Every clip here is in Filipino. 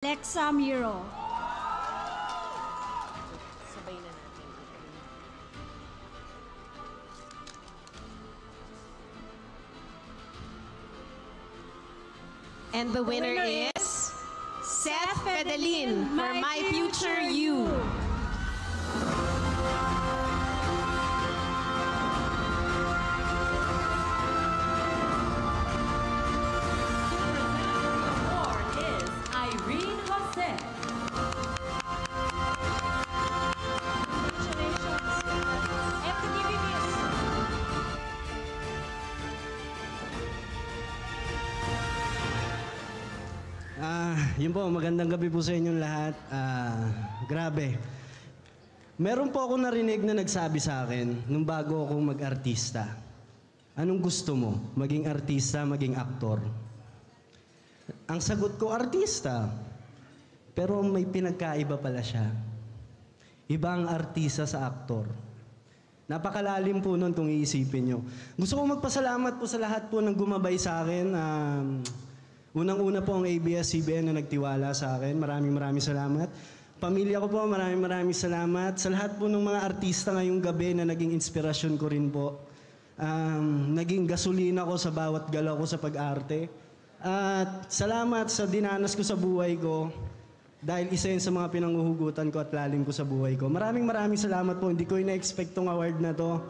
Lexa Miro. Sabay na natin. And the winner is Seth Fedelin for My Future You. Irene Jose. Congratulations, FTV News. Yun po, magandang gabi po sa inyong lahat. Grabe. Meron po ako narinig na nagsabi sa akin nung bago ako mag-artista. Anong gusto mo? Maging artista, maging aktor? Ang sagot ko, artista. Pero may pinagkaiba pala siya. Iba ang artista sa aktor. Napakalalim po nun kung iisipin nyo. Gusto ko magpasalamat po sa lahat po ng gumabay sa akin. Unang-una po ang ABS-CBN na nagtiwala sa akin. Maraming salamat. Pamilya ko po, maraming salamat. Sa lahat po ng mga artista ngayong gabi na naging inspirasyon ko rin po. Naging gasolina ko sa bawat galaw ko sa pag-arte. At salamat sa dinanas ko sa buhay ko dahil isa yun sa mga pinanguhugutan ko at lalim ko sa buhay ko. Maraming salamat po. Hindi ko ina-expect tong award na to.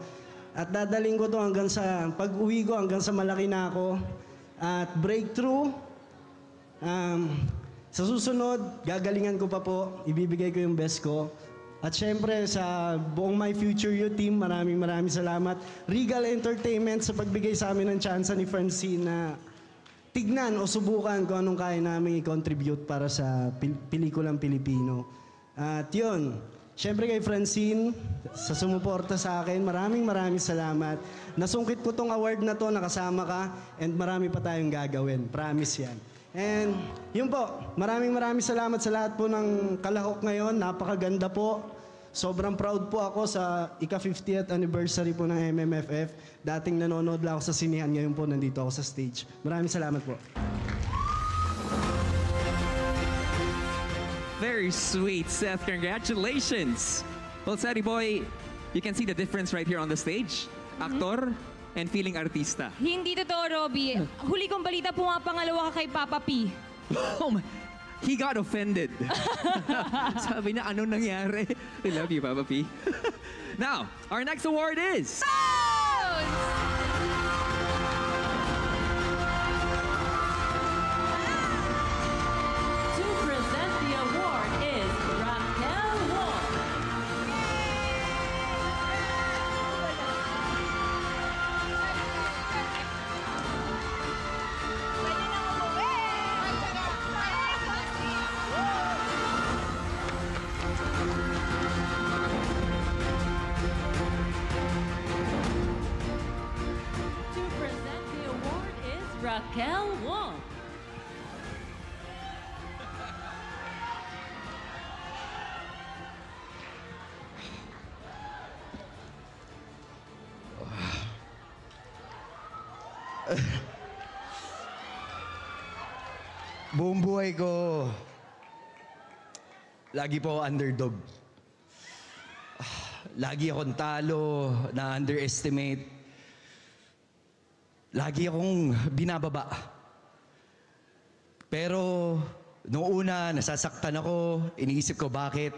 At dadaling ko to hanggang sa pag-uwi ko, hanggang sa malaki na ako. At breakthrough, sa susunod, gagalingan ko pa po. Ibibigay ko yung best ko. At syempre sa buong My Future You team, maraming salamat. Regal Entertainment sa pagbigay sa amin ng tsansa ni Francine na tignan o subukan kung anong kaya namin i-contribute para sa pelikulang Pilipino. At yun, syempre kay Francine, sa sumuporta sa akin, maraming salamat. Nasungkit ko tong award na to, nakasama ka, and marami pa tayong gagawin. Promise yan. And yun po, maraming salamat sa lahat po ng kalahok ngayon. Napakaganda po. Sobrang proud po ako sa ika-50th anniversary po ng MMFF. Dating nanonood lang ako sa sinihan, ngayon po nandito ako sa stage. Maraming salamat po. Very sweet, Seth. Congratulations. Well, Sadie Boy, you can see the difference right here on the stage. Actor and feeling artista. Hindi totoo, Robby. Huli kong balita, pumapangalawa ka kay Papa P. Oh my, he got offended. Sabi niya, anong nangyari? I love you, Papa P. Now, our next award is... To present the award is Raquel Wong. To present the award is Raquel Wong. Buong buhay ko, lagi po ako underdog. Lagi akong talo, na-underestimate. Lagi akong binababa. Pero, noong una, nasasaktan ako, iniisip ko bakit.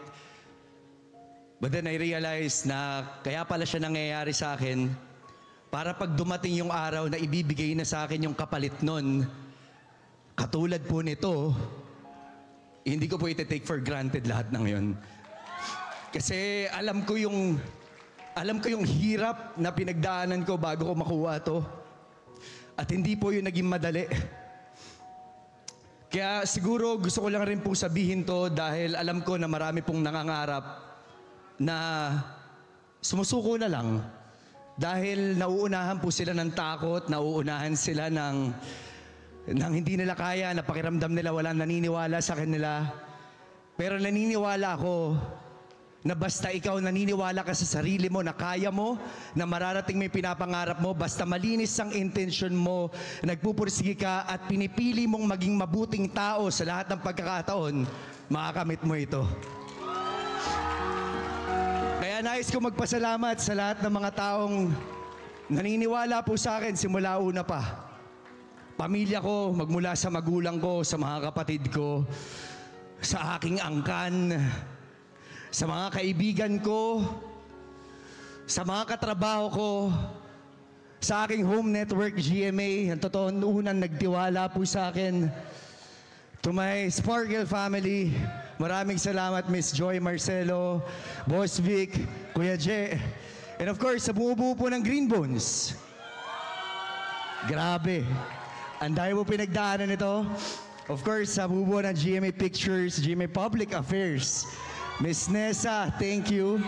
But then I realized na kaya pala siya nangyayari sa akin para pag dumating yung araw na ibibigay na sa akin yung kapalit nun, katulad po nito, hindi ko po iti-take for granted lahat ng yon. Kasi alam ko yung hirap na pinagdaanan ko bago ko makuha to. At hindi po yun naging madali. Kaya siguro gusto ko lang rin po sabihin to dahil alam ko na marami pong nangangarap na sumusuko na lang. Dahil nauunahan po sila ng takot, nauunahan sila ng hindi nila kaya, na pakiramdam nila walang naniniwala sa kanila. Pero naniniwala ako na basta ikaw naniniwala ka sa sarili mo na kaya mo, na mararating may pinapangarap mo, basta malinis ang intention mo, nagpupursige ka at pinipili mong maging mabuting tao sa lahat ng pagkakataon, makakamit mo ito. Kaya nais ko magpasalamat sa lahat ng mga taong naniniwala po sa akin simula una pa. Pamilya ko, magmula sa magulang ko, sa mga kapatid ko, sa aking angkan, sa mga kaibigan ko, sa mga katrabaho ko, sa aking home network GMA, ang totoo unang nagtiwala po sa akin. To my Sparkle family, maraming salamat Miss Joy Marcelo, Boss Vic, Kuya Je, and of course, sa bumubuo po ng Green Bones. Grabe. Ang dahil mo pinagdaanan ito. Of course, sa bumubuo ng GMA Pictures, GMA Public Affairs. Miss Nessa, thank you.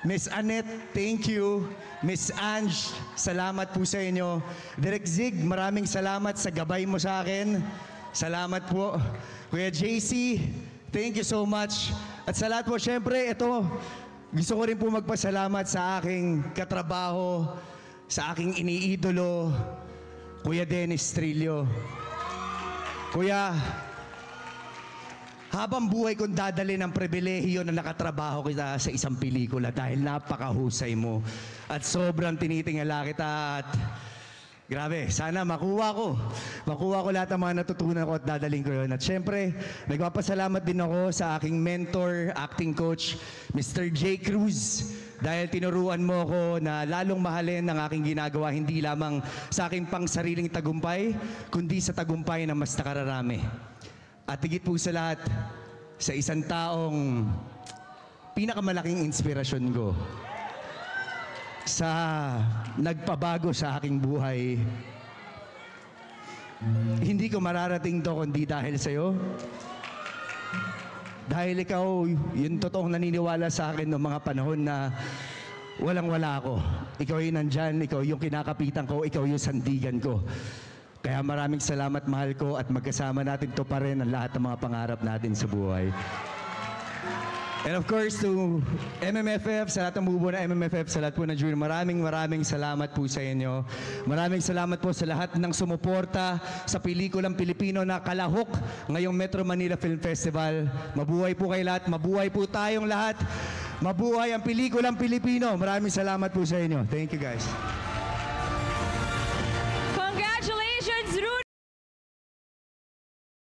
Miss Annette, thank you. Miss Ange, salamat po sa inyo. Direk Zig, maraming salamat sa gabay mo sa akin. Salamat po. Kuya JC, thank you so much. At sa lahat po, syempre, ito, gusto ko rin po magpasalamat sa aking katrabaho, sa aking iniidolo, Kuya Dennis Trillo. Kuya, habang buhay kong dadali ng pribilehiyo na nakatrabaho kita sa isang pelikula dahil napakahusay mo at sobrang tinitingala kita at grabe, sana makuha ko lahat ng mga natutunan ko at dadaling ko yun. At syempre, nagpapasalamat din ako sa aking mentor, acting coach, Mr. J. Cruz. Dahil tinuruan mo ako na lalong mahalin ang aking ginagawa, hindi lamang sa aking pang sariling tagumpay, kundi sa tagumpay na mas nakararami. At higit po sa lahat, sa isang taong pinakamalaking inspirasyon ko, sa nagpabago sa aking buhay. Hindi ko mararating to kundi dahil sa'yo. Dahil ikaw, yung totoong naniniwala sa akin noong mga panahon na walang-wala ako. Ikaw yung nandyan, ikaw yung kinakapitan ko, ikaw yung sandigan ko. Kaya maraming salamat, mahal ko, at magkasama natin to pa rin ang lahat ng mga pangarap natin sa buhay. And of course, to MMFF, sa lahat ng bubuo na MMFF, sa lahat po na jury, maraming salamat po sa inyo. Maraming salamat po sa lahat ng sumuporta sa pelikulang Pilipino na kalahok ngayong Metro Manila Film Festival. Mabuhay po kayo lahat, mabuhay po tayong lahat. Mabuhay ang pelikulang Pilipino. Maraming salamat po sa inyo. Thank you guys.